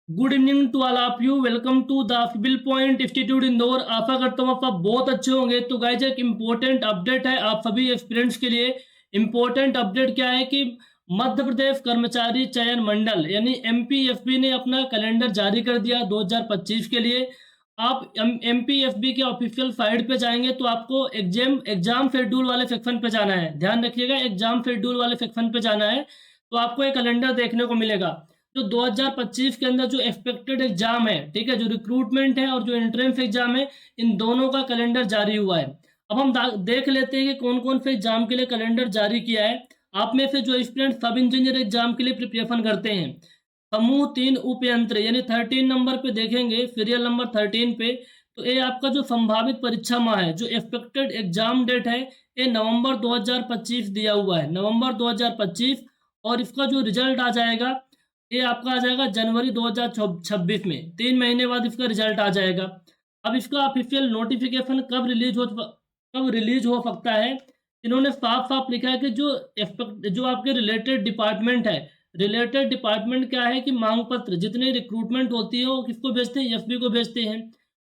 Good evening to all of you. Welcome to the Fibil point institute Indore. आशा करता हूँ आप बहुत अच्छे होंगे। तो गाइज एक इम्पोर्टेंट अपडेट है आप सभी एस्पिरेंट्स के लिए। इम्पोर्टेंट अपडेट क्या है कि मध्य प्रदेश कर्मचारी चयन मंडल यानी एमपीएसबी ने अपना कैलेंडर जारी कर दिया 2025 के लिए। आप एमपीएसबी के ऑफिशियल साइट पे जाएंगे तो आपको एग्जाम शेड्यूल वाले सेक्शन पे जाना है। ध्यान रखिएगा, एग्जाम शेड्यूल वाले सेक्शन पे जाना है तो आपको एक कैलेंडर देखने को मिलेगा। जो 2025 के अंदर जो एक्सपेक्टेड एग्जाम है, ठीक है, जो रिक्रूटमेंट है और जो एंट्रेंस एग्जाम है, इन दोनों का कैलेंडर जारी हुआ है। अब हम देख लेते हैं कि कौन कौन से एग्जाम के लिए कैलेंडर जारी किया है। आप में से जो स्टूडेंट सब इंजीनियर एग्जाम के लिए प्रिपरेशन करते हैं, समूह 3 उपयंत्र यानी 13 नंबर पे देखेंगे, सीरियल नंबर 13 पे, तो ये आपका जो संभावित परीक्षा माह है, जो एक्सपेक्टेड एग्जाम डेट है, ये नवंबर 2025 दिया हुआ है, नवंबर 2025। और इसका जो रिजल्ट आ जाएगा ये आपका आ जाएगा जनवरी 2026 में, 3 महीने बाद इसका रिजल्ट आ जाएगा। अब इसका ऑफिशियल नोटिफिकेशन कब रिलीज हो सकता है, इन्होंने साफ साफ लिखा है कि जो आपके रिलेटेड डिपार्टमेंट है, रिलेटेड डिपार्टमेंट क्या है कि मांग पत्र जितने रिक्रूटमेंट होती है वो किसको भेजते हैं, ईएसबी को भेजते हैं।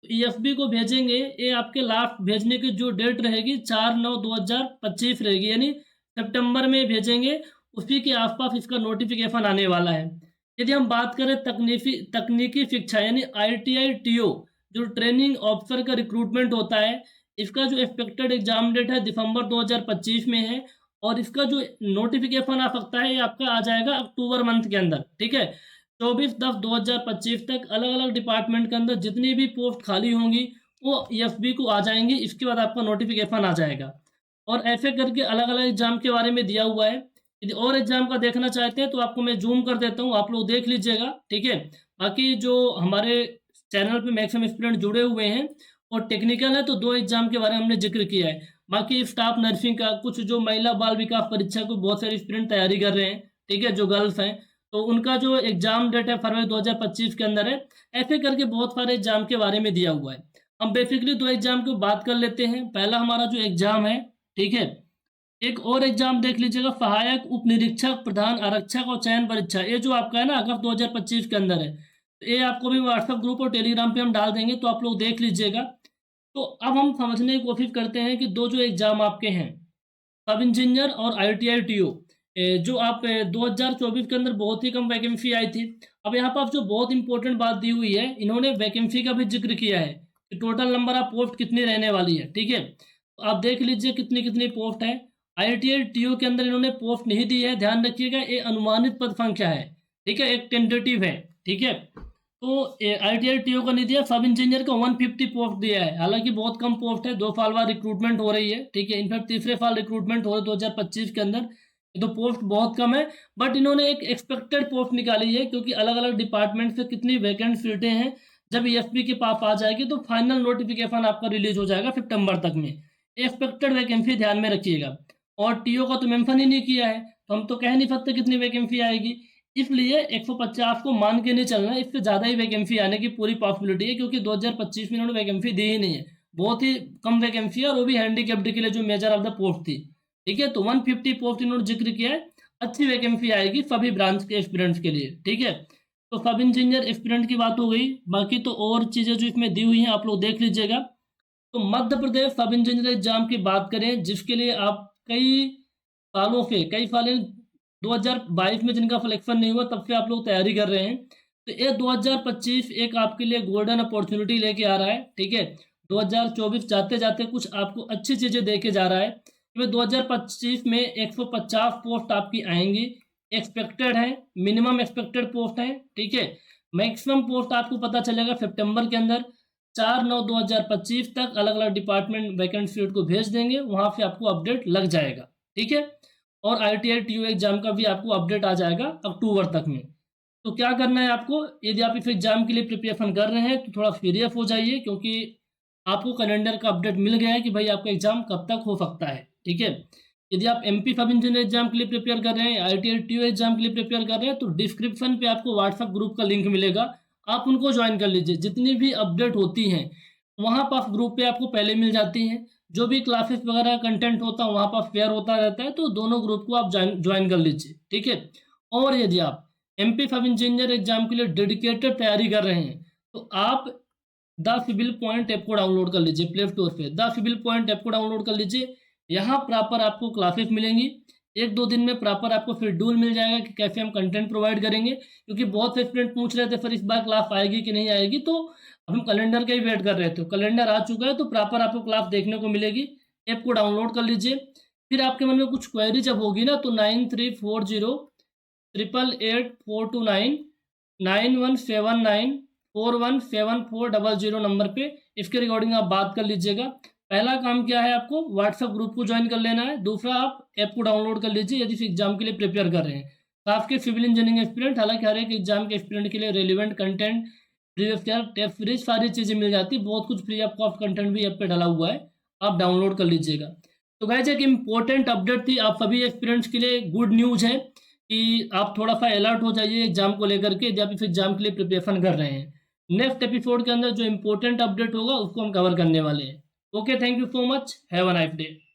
ईएसबी को भेजेंगे, ये आपके लास्ट भेजने की जो डेट रहेगी 4/9/2025 रहेगी, यानी सितंबर में भेजेंगे। उसी के आसपास इसका नोटिफिकेशन आने वाला है। यदि हम बात करें तकनीकी शिक्षा यानी आईटीआई टीओ, जो ट्रेनिंग ऑफिसर का रिक्रूटमेंट होता है, इसका जो एक्सपेक्टेड एग्जाम डेट है दिसंबर 2025 में है। और इसका जो नोटिफिकेशन आ सकता है ये आपका आ जाएगा अक्टूबर मंथ के अंदर, ठीक है। 24/10/2025 तक अलग अलग डिपार्टमेंट के अंदर जितनी भी पोस्ट खाली होंगी वो ईएसबी को आ जाएंगी। इसके बाद आपका नोटिफिकेशन आ जाएगा। और ऐसे करके अलग अलग एग्जाम के बारे में दिया हुआ है। यदि और एग्जाम का देखना चाहते हैं तो आपको मैं जूम कर देता हूँ, आप लोग देख लीजिएगा, ठीक है। बाकी जो हमारे चैनल पे मैक्सिमम स्टूडेंट जुड़े हुए हैं और टेक्निकल है तो 2 एग्जाम के बारे में हमने जिक्र किया है। बाकी स्टाफ नर्सिंग का कुछ जो महिला बाल विकास परीक्षा को बहुत सारे स्टूडेंट तैयारी कर रहे हैं, ठीक है, जो गर्ल्स हैं, तो उनका जो एग्जाम डेट है फरवरी 2025 के अंदर है। ऐसे करके बहुत सारे एग्जाम के बारे में दिया हुआ है। हम बेसिकली 2 एग्जाम की बात कर लेते हैं। पहला हमारा जो एग्जाम है, ठीक है, एक और एग्जाम देख लीजिएगा, सहायक उप निरीक्षक प्रधान आरक्षक और चयन परीक्षा। ये जो आपका है ना अगस्त 2025 के अंदर है, तो ये आपको भी व्हाट्सएप ग्रुप और टेलीग्राम पे हम डाल देंगे तो आप लोग देख लीजिएगा। तो अब हम समझने की कोशिश करते हैं कि दो जो एग्जाम आपके हैं, सब इंजीनियर और आईटीआई टीओ, जो आप 2024 के अंदर बहुत ही कम वैकेंसी आई थी। अब यहाँ पर जो बहुत इंपॉर्टेंट बात दी हुई है, इन्होंने वैकेंसी का भी जिक्र किया है कि टोटल नंबर ऑफ पोस्ट कितनी रहने वाली है, ठीक है। तो आप देख लीजिए कितनी कितनी पोस्ट है। आईटीआई टीओ के अंदर इन्होंने पोस्ट नहीं दी है, ध्यान रखिएगा, ये अनुमानित पद संख्या है, ठीक है, एक टेंटेटिव है, ठीक है। तो आईटीआई टीओ का नहीं दिया, सब इंजीनियर का 150 पोस्ट दिया है, हालांकि बहुत कम पोस्ट है, 2 साल बाद रिक्रूटमेंट हो रही है, ठीक है, इनफैक्ट तीसरे साल रिक्रूटमेंट हो रहा है 2025 के अंदर। तो पोस्ट बहुत कम है, बट इन्होंने एक एक्सपेक्टेड पोस्ट निकाली है क्योंकि अलग अलग डिपार्टमेंट से कितनी वैकेंट सीटें हैं। जब ईएसपी के पास आ जाएगी तो फाइनल नोटिफिकेशन आपका रिलीज हो जाएगा सितंबर तक में। एक्सपेक्टेड वैकेंसी ध्यान में रखिएगा। और टीओ का तो मेंशन ही नहीं किया है तो हम तो कह नहीं सकते कितनी वैकेंसी आएगी, इसलिए 150 को मान के नहीं चलना, इससे ज़्यादा ही वैकेंसी आने की पूरी पॉसिबिलिटी है क्योंकि 2025 में इन्होंने वैकेंसी दी ही नहीं है, बहुत ही कम वैकेंसी है और वो भी हैंडीकैप्ड के लिए जो मेजर ऑफ द पोस्ट थी, ठीक है। तो 150 पोस्ट इन्होंने जिक्र किया है, अच्छी वैकेंसी आएगी सभी ब्रांच के एस्पिरेंट्स के लिए, ठीक है। तो सब इंजीनियर एस्पिरेंट की बात हो गई, बाकी तो और चीज़ें जो इसमें दी हुई हैं आप लोग देख लीजिएगा। तो मध्य प्रदेश सब इंजीनियर एग्जाम की बात करें जिसके लिए आप कई साल 2022 में जिनका सिलेक्शन नहीं हुआ तब से आप लोग तैयारी कर रहे हैं, तो ये 2025 एक आपके लिए गोल्डन अपॉर्चुनिटी लेके आ रहा है, ठीक है। 2024 जाते जाते कुछ आपको अच्छी चीज़ें दे के जा रहा है। कि 2025 में 150 पोस्ट आपकी आएंगी, एक्सपेक्टेड है, मिनिमम एक्सपेक्टेड पोस्ट है, ठीक है। मैक्सिमम पोस्ट आपको पता चलेगा सितंबर के अंदर। 4/9/2025 तक अलग अलग डिपार्टमेंट वैकेंट सीट को भेज देंगे, वहाँ से आपको अपडेट लग जाएगा, ठीक है। और आईटीआई टीओ एग्जाम का भी आपको अपडेट आ जाएगा अक्टूबर तक में। तो क्या करना है आपको, यदि आप इस एग्जाम के लिए प्रिपरेशन कर रहे हैं तो थोड़ा सीरियस हो जाइए क्योंकि आपको कैलेंडर का अपडेट मिल गया है कि भाई आपका एग्जाम कब तक हो सकता है, ठीक है। यदि आप एमपी सब इंजीनियर एग्जाम के लिए प्रिपेयर कर रहे हैं, आईटीआई टीओ एग्जाम के लिए प्रिपेयर कर रहे हैं, तो डिस्क्रिप्शन पे आपको व्हाट्सएप ग्रुप का लिंक मिलेगा, आप उनको ज्वाइन कर लीजिए। जितनी भी अपडेट होती हैं वहाँ पर ग्रुप पे आपको पहले मिल जाती हैं, जो भी क्लासेस वगैरह कंटेंट होता है वहाँ पर शेयर होता रहता है, तो दोनों ग्रुप को आप ज्वाइन कर लीजिए, ठीक है। और यदि आप एमपी सब इंजीनियर एग्जाम के लिए डेडिकेटेड तैयारी कर रहे हैं, तो आप द सिविल पॉइंट ऐप को डाउनलोड कर लीजिए प्ले स्टोर पे। द सिविल पॉइंट ऐप को डाउनलोड कर लीजिए। यहाँ प्रॉपर आपको क्लासेस मिलेंगी। 1-2 दिन में प्रॉपर आपको शेड्यूल मिल जाएगा कि कैसे हम कंटेंट प्रोवाइड करेंगे, क्योंकि बहुत से स्टूडेंट पूछ रहे थे सर इस बार क्लास आएगी कि नहीं आएगी, तो हम कैलेंडर का ही वेट कर रहे थे। कैलेंडर आ चुका है, तो प्रॉपर आपको क्लास देखने को मिलेगी। ऐप को डाउनलोड कर लीजिए। फिर आपके मन में कुछ क्वेरी जब होगी ना, तो 9340888429 9179417400 नंबर पे इसके रिगार्डिंग आप बात कर लीजिएगा। पहला काम क्या है, आपको व्हाट्सएप ग्रुप को ज्वाइन कर लेना है। दूसरा, आप ऐप को डाउनलोड कर लीजिए यदि एग्जाम के लिए प्रिपेयर कर रहे हैं। खास के सिविल इंजीनियरिंग एस्पिरेंट, हालांकि हर एक एग्जाम के एस्पिरेंट के लिए relevant content, previous year test series, सारी चीज़ें मिल जाती है। बहुत कुछ फ्री ऑफ कॉस्ट कंटेंट भी ऐप पे डाला हुआ है, आप डाउनलोड कर लीजिएगा। तो गाइस एक इंपॉर्टेंट अपडेट थी आप सभी एस्पिरेंट्स के लिए। गुड न्यूज़ है कि आप थोड़ा सा अलर्ट हो जाइए एग्जाम को लेकर के, जब इस एग्जाम के लिए प्रिपरेशन कर रहे हैं। नेक्स्ट एपिसोड के अंदर जो इंपॉर्टेंट अपडेट होगा उसको हम कवर करने वाले हैं। Okay, thank you so much, have a nice day.